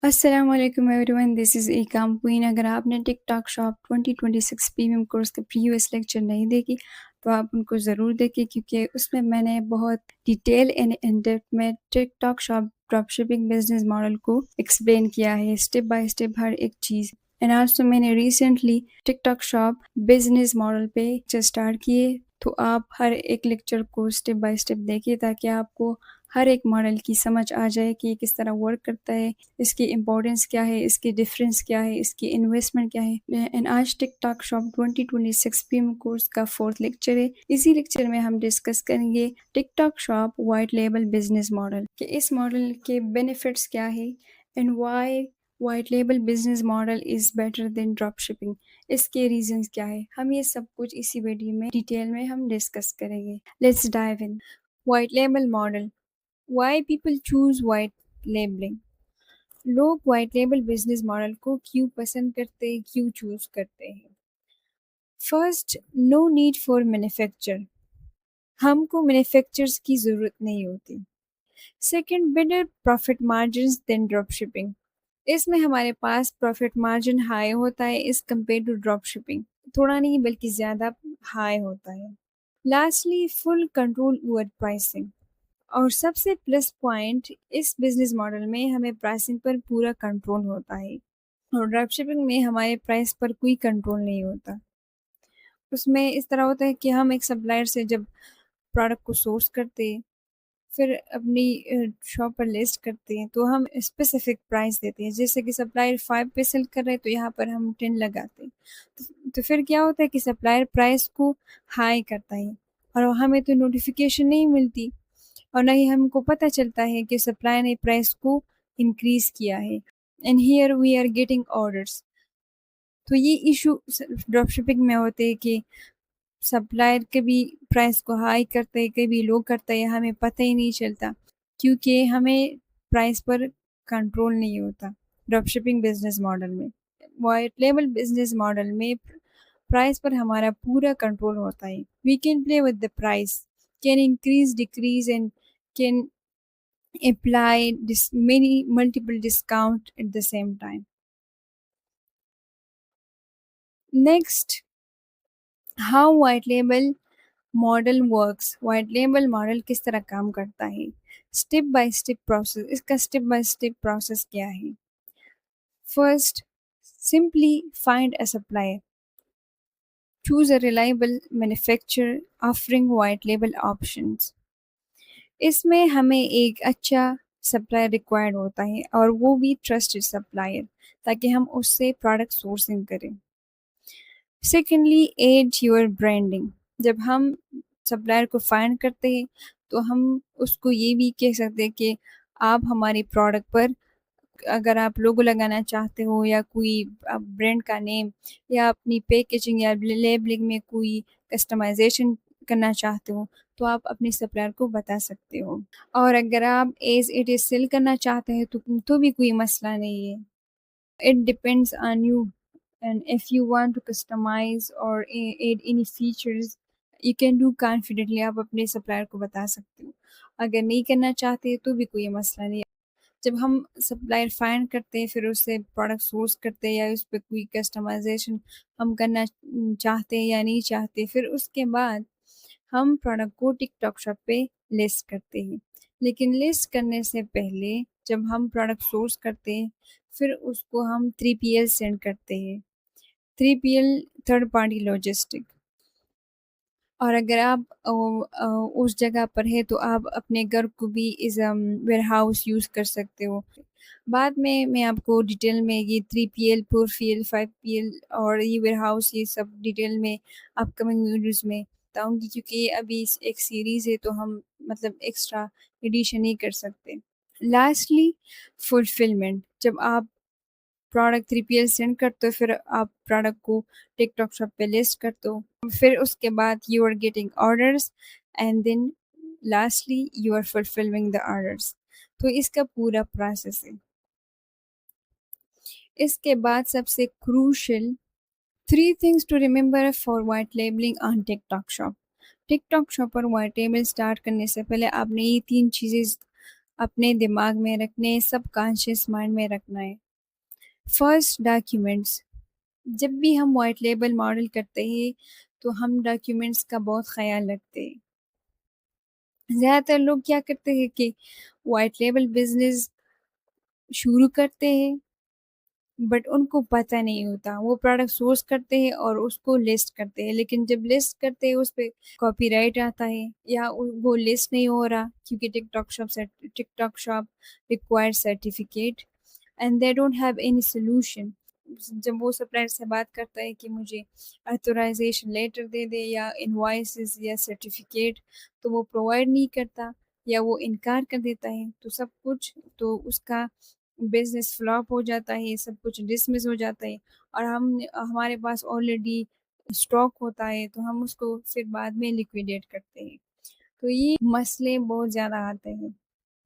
السلام علیکم every one, دس از ایکام queen. اگر آپ نے ٹک ٹاک شاپ 2026 پریمیم کورس کے پریویس لیکچر نہیں دیکھی تو آپ ان کو ضرور دیکھیں، کیونکہ اس میں میں نے بہت ڈیٹیل اینڈ ان ڈیپتھ میں TikTok shop drop shipping business model کو ایکسپلین کیا ہے، اسٹیپ بائی اسٹیپ ہر ایک چیز۔ اینڈ آلسو میں نے ریسنٹلی ٹک ٹاک شاپ بزنس ماڈل پہ لیکچر اسٹارٹ کیے، تو آپ ہر ایک لیکچر کو اسٹیپ بائی اسٹیپ دیکھیے تاکہ آپ کو ہر ایک ماڈل کی سمجھ آ جائے کہ یہ کس طرح ورک کرتا ہے، اس کی امپورٹنس کیا ہے، اس کی ڈفرینس کیا ہے، اس کی انویسٹمنٹ کیا ہے۔ اینڈ آج ٹک ٹاک شاپ 2026 پیم کورس کا 4th لیکچر ہے۔ اسی لیکچر میں ہم ڈسکس کریں گے TikTok shop white label business model, کہ اس ماڈل کے بینیفٹس کیا ہے and why white label business model is better than drop shipping, اس کے ریزنز کیا ہے۔ ہم یہ سب کچھ اسی ویڈیو میں ڈیٹیل میں ہم ڈسکس کریں گے۔ Let's dive in. White label model, why people choose white labeling. لوگ وائٹ لیبل بزنس ماڈل کو کیوں پسند کرتے، کیوں چوز کرتے ہیں؟ First, no need for manufacture, ہم کو مینوفیکچرز کی ضرورت نہیں ہوتی۔ Second, better profit margins than drop shipping, اس میں ہمارے پاس پروفٹ مارجن ہائی ہوتا ہے اس کمپیئر ٹو ڈراپ شپنگ، تھوڑا نہیں بلکہ زیادہ ہائی ہوتا ہے۔ Lastly, full control over pricing, اور سب سے پلس پوائنٹ اس بزنس ماڈل میں ہمیں پرائسنگ پر پورا کنٹرول ہوتا ہے، اور ڈراپ شپنگ میں ہمارے پرائس پر کوئی کنٹرول نہیں ہوتا۔ اس میں اس طرح ہوتا ہے کہ ہم ایک سپلائر سے جب پروڈکٹ کو سورس کرتے پھر اپنی شاپ پر لسٹ کرتے ہیں تو ہم اسپیسیفک پرائس دیتے ہیں، جیسے کہ سپلائر 5 پہ سیل کر رہے تو یہاں پر ہم 10 لگاتے ہیں، تو پھر کیا ہوتا ہے کہ سپلائر پرائس کو ہائی کرتا ہے اور ہمیں تو نوٹیفیکیشن نہیں ملتی، اور نہ ہی ہم کو پتہ چلتا ہے کہ سپلائر نے پرائس کو انکریز کیا ہے۔ And here we are getting orders, تو یہ ایشو ڈراپ شپنگ میں ہوتے ہیں کہ سپلائر کبھی پرائس کو ہائی کرتا ہے کبھی لو کرتا ہے، ہمیں پتہ ہی نہیں چلتا کیونکہ ہمیں پرائس پر کنٹرول نہیں ہوتا۔ ڈراپ شپنگ بزنس ماڈل میں، وائٹ لیبل بزنس ماڈل میں پرائس پر ہمارا پورا کنٹرول ہوتا ہے۔ We can play with the price, can increase decrease and can apply many multiple discount at the same time. Next, how white label model works, white label model کس طرح کام کرتا ہے، اسٹیپ بائی اسٹیپ پروسیس، اس کا step by step process کیا ہے۔ First, simply find a supplier, choose a reliable manufacture offering white label options. اس میں ہمیں ایک اچھا سپلائر ریکوائرڈ ہوتا ہے اور وہ بھی ٹرسٹڈ سپلائر، تاکہ ہم اس سے پروڈکٹ سورسنگ کریں۔ سیکنڈلی، ایڈ یور برانڈنگ، جب ہم سپلائر کو فائنڈ کرتے ہیں تو ہم اس کو یہ بھی کہہ سکتے ہیں کہ آپ ہماری پروڈکٹ پر اگر آپ لوگو لگانا چاہتے ہو یا کوئی برانڈ کا نیم یا اپنی پیکیجنگ یا لیبلنگ میں کوئی کسٹمائزیشن کرنا چاہتے ہو تو آپ اپنی سپلائر کو بتا سکتے ہو، اور اگر آپ ایز اٹ از سیل کرنا چاہتے ہیں تو بھی کوئی مسئلہ نہیں ہے۔ It depends on you, and if you want to customize اور add any features you can do confidently, آپ اپنے سپلائر کو بتا سکتے ہو۔ اگر نہیں کرنا چاہتے تو بھی کوئی مسئلہ نہیں۔ جب ہم سپلائر فائنڈ کرتے ہیں پھر اس سے پروڈکٹ سورس کرتے ہیں یا اس پہ کوئی کسٹمائزیشن ہم کرنا چاہتے ہیں یا نہیں چاہتے، پھر اس کے بعد ہم پروڈکٹ کو ٹک ٹاک شاپ پہ لسٹ کرتے ہیں۔ لیکن لسٹ کرنے سے پہلے جب ہم پروڈکٹ سورس کرتے ہیں پھر اس کو ہم 3PL سینڈ کرتے ہیں، 3PL تھرڈ پارٹی لاجسٹک، اور اگر آپ اس جگہ پر ہے تو آپ اپنے گھر کو بھی ایز ویئر ہاؤس یوز کر سکتے ہو۔ بعد میں آپ کو ڈیٹیل میں یہ 3PL 4PL 5PL اور یہ ویئر ہاؤس یہ سب ڈیٹیل میں اپ کمنگ ویڈیوز میں بتاؤں گی، کیونکہ یہ ابھی ایک سیریز ہے تو ہم مطلب ایکسٹرا ایڈیشن نہیں کر سکتے۔ لاسٹلی، فلفلمنٹ، جب آپ پروڈکٹ 3PL سینڈ کرتے ہو پھر آپ پروڈکٹ کو ٹک ٹاک شاپ پہ لسٹ کرتے ہو، پھر اس کے بعد you are getting orders and then lastly you are fulfilling the orders, تو اس کا پورا پروسیس ہے۔ اس کے بعد سب سے crucial 3 things to remember for white labeling on TikTok shop۔ TikTok shop پر وائٹ لیبل اسٹارٹ کرنے سے پہلے آپ نے یہ 3 چیزیں اپنے دماغ میں رکھنے، سب کانشیس مائنڈ میں رکھنا ہے۔ First, documents. جب بھی ہم وائٹ لیبل ماڈل کرتے ہیں تو ہم ڈاکیومنٹس کا بہت خیال رکھتے ہیں۔ زیادہ تر لوگ کیا کرتے ہیں کہ وائٹ لیبل بزنس شروع کرتے ہیں بٹ ان کو پتہ نہیں ہوتا، وہ پروڈکٹ سورس کرتے ہیں اور اس کو لسٹ کرتے ہیں، لیکن جب لسٹ کرتے ہیں اس پہ کاپی رائٹ آتا ہے یا وہ لسٹ نہیں ہو رہا کیونکہ TikTok shop require certificate and they don't have any solution. جب وہ سپلائر سے بات کرتا ہے کہ مجھے اتھورائزیشن لیٹر دے دے یا انوائسز یا سرٹیفکیٹ، تو وہ پرووائڈ نہیں کرتا یا وہ انکار کر دیتا ہے، تو سب کچھ تو اس کا بزنس فلاپ ہو جاتا ہے، سب کچھ ڈسمس ہو جاتا ہے، اور ہمارے پاس آلریڈی اسٹاک ہوتا ہے تو ہم اس کو پھر بعد میں لیکویڈیٹ کرتے ہیں، تو یہ مسئلے بہت زیادہ آتے ہیں۔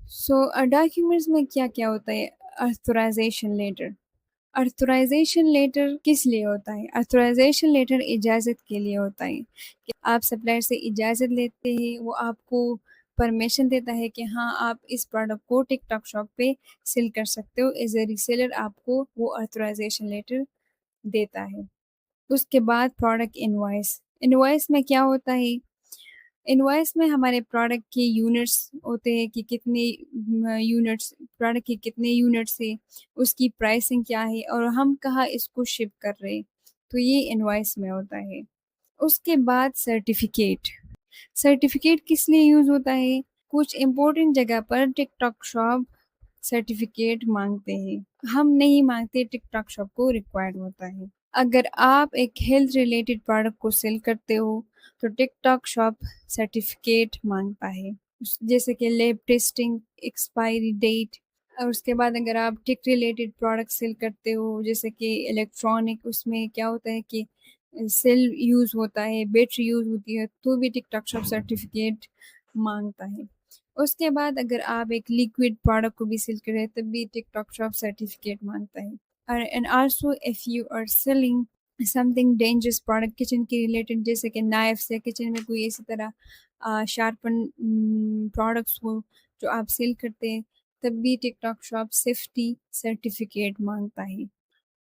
سو ڈاکیومنٹس میں کیا کیا ہوتا ہے؟ اتھورائزیشن لیٹر۔ اتھورائزیشن لیٹر کس لیے ہوتا ہے؟ اتھورائزیشن لیٹر اجازت کے لیے ہوتا ہے کہ آپ سپلائر سے اجازت لیتے ہیں، وہ آپ کو پرمیشن دیتا ہے کہ ہاں آپ اس پروڈکٹ کو ٹک ٹاک شاپ پہ سیل کر سکتے ہو، ایز اے ریسیلر آپ کو وہ اتھورائزیشن لیٹر دیتا ہے۔ اس کے بعد پروڈکٹ انوائس۔ انوائس میں کیا ہوتا ہے؟ انوائس میں ہمارے پروڈکٹ کے یونٹس ہوتے ہیں کہ کتنے یونٹس، پروڈکٹ کے کتنے یونٹس ہیں، اس کی پرائسنگ کیا ہے اور ہم کہاں اس کو شپ کر رہے ہیں، تو یہ انوائس میں ہوتا ہے۔ اس کے بعد سرٹیفکیٹ۔ سرٹیفکیٹ کس لیے یوز ہوتا ہے؟ کچھ امپورٹنٹ جگہ پر ٹک ٹاک شاپ سرٹیفکیٹ مانگتے ہیں، ہم نہیں مانگتے، ٹک ٹاک شاپ کو ریکوائرڈ ہوتا ہے۔ اگر آپ ایک ہیلتھ ریلیٹڈ پروڈکٹ کو سیل کرتے ہو تو ٹک ٹاک شاپ سرٹیفکیٹ مانگتا ہے، جیسے کہ لیب ٹیسٹنگ، ایکسپائری ڈیٹ۔ اور اس کے بعد اگر آپ ٹک ریلیٹڈ پروڈکٹ سیل کرتے ہو جیسے کہ الیکٹرانک، اس میں کیا ہوتا ہے کہ سیل یوز ہوتا ہے، بیٹری یوز ہوتی ہے، تو بھی ٹک ٹاک شاپ سرٹیفکیٹ مانگتا ہے۔ اس کے بعد اگر آپ ایک لیکوڈ پروڈکٹ کو بھی سیل کریں تب بھی ٹک ٹاک شاپ سرٹیفکیٹ مانگتا ہے۔ And also if you are selling something dangerous product kitchen کے ریلیٹڈ، جیسے کہ نائفس یا کچن میں کوئی اسی طرح شارپن پروڈکٹس ہو جو آپ سیل کرتے ہیں، تب بھی ٹک ٹاک شاپ سیفٹی سرٹیفکیٹ مانگتا ہے۔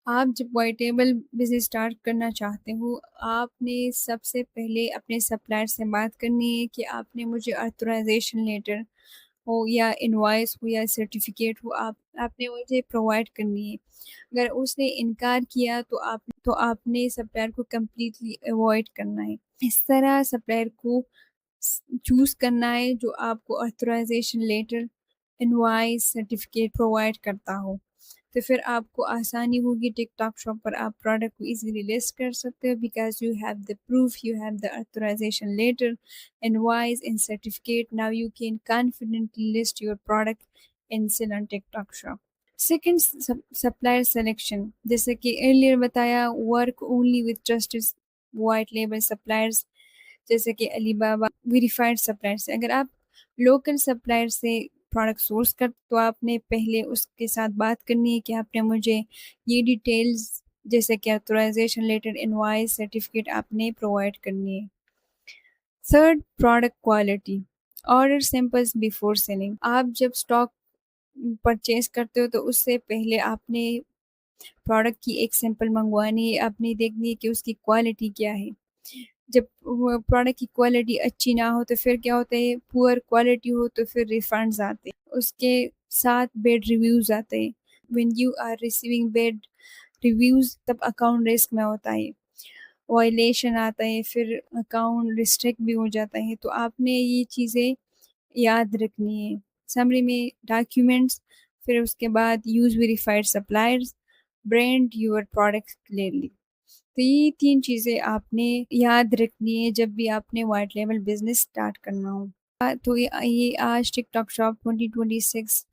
آپ جب وائٹ لیبل بزنس اسٹارٹ کرنا چاہتے ہو، آپ نے سب سے پہلے اپنے سپلائر سے بات کرنی ہے کہ آپ نے مجھے اتھورائزیشن لیٹر ہو یا انوائس ہو یا سرٹیفکیٹ ہو، آپ نے مجھے پرووائڈ کرنی ہے۔ اگر اس نے انکار کیا تو آپ نے سپلائر کو کمپلیٹلی ایوائڈ کرنا ہے۔ اس طرح سپلائر کو چوز کرنا ہے جو آپ کو اتھورائزیشن لیٹر، انوائس، سرٹیفکیٹ پرووائڈ کرتا ہو، تو پھر آپ کو آسانی ہوگی، ٹک ٹاک شاپ پر آپ پروڈکٹ کو ایزیلی لسٹ کر سکتے ہو، because you have the proof, you have the authorization letter, invoice and certificate. Now you can confidently list your product and sell on TikTok shop. Second, supplier selection. جیسے کہ earlier بتایا، work only with trusted white label suppliers جیسے کہ علی بابا، verified supplier سے۔ اگر آپ local supplier سے پروڈکٹ سورس کر تو آپ نے پہلے اس کے ساتھ بات کرنی ہے کہ آپ نے مجھے یہ ڈیٹیلز جیسے کہ اتھورائزیشن لیٹر، انوائس، سرٹیفکیٹ آپ نے پرووائڈ کرنی ہے۔ Third, product quality. Order samples before selling. آپ جب اسٹاک پرچیز کرتے ہو تو اس سے پہلے آپ نے پروڈکٹ کی ایک سیمپل منگوانی ہے، آپ نے دیکھنی ہے کہ اس کی کوالٹی کیا ہے۔ جب پروڈکٹ کی کوالٹی اچھی نہ ہو تو پھر کیا ہوتا ہے، پور کوالٹی ہو تو پھر ریفنڈز آتے ہیں، اس کے ساتھ بیڈ ریویوز آتے ہیں۔ When you are receiving bad reviews تب اکاؤنٹ رسک میں ہوتا ہے، وائلیشن آتا ہے، پھر اکاؤنٹ ریسٹرکٹ بھی ہو جاتا ہے، تو آپ نے یہ چیزیں یاد رکھنی ہے۔ سمری میں ڈاکیومنٹس، پھر اس کے بعد use verified suppliers, brand your product clearly. تو یہ تین چیزیں آپ نے یاد رکھنی ہے جب بھی آپ نے وائٹ لیبل بزنس اسٹارٹ کرنا ہو۔ تو یہ آج ٹک ٹاک شاپ 2026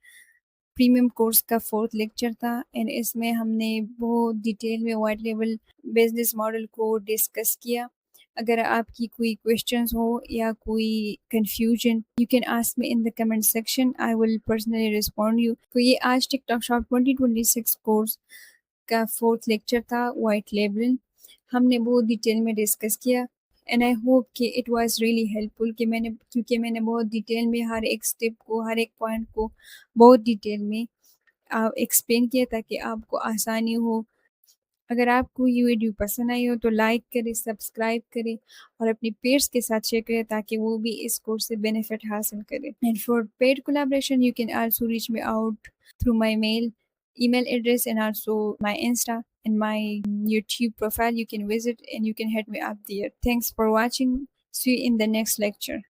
پریمیم کورس کا 4th لیکچر تھا، اینڈ اس میں ہم نے بہت ڈیٹیل میں وائٹ لیبل بزنس ماڈل کو ڈسکس کیا۔ اگر آپ کی کوئی کویشچنز ہو یا کوئی confusion, you can ask me in the comment section, I will personally respond you. تو یہ آج ٹک ٹاک شاپ 2026 کورس کا 4th لیکچر تھا، وائٹ لیبل۔ ہم نے بہت ڈیٹیل میں ڈسکس کیا، اینڈ آئی ہوپ کہ اٹ واز ریئلی ہیلپ فل کہ کیونکہ میں نے بہت ڈیٹیل میں ہر ایک اسٹیپ کو، ہر ایک پوائنٹ کو بہت ڈیٹیل میں ایکسپلین کیا تاکہ آپ کو آسانی ہو. اگر آپ کو یہ ویڈیو پسند آئی ہو تو لائک کریں، سبسکرائب کریں اور اپنی پیئرس کے ساتھ شیئر کریں تاکہ وہ بھی اس کورس سے بینیفٹ حاصل کریں. And for paid collaboration you can also reach me out through my email address and also my Insta and my YouTube profile. You can visit and you can hit me up there. Thanks for watching. See you in the next lecture.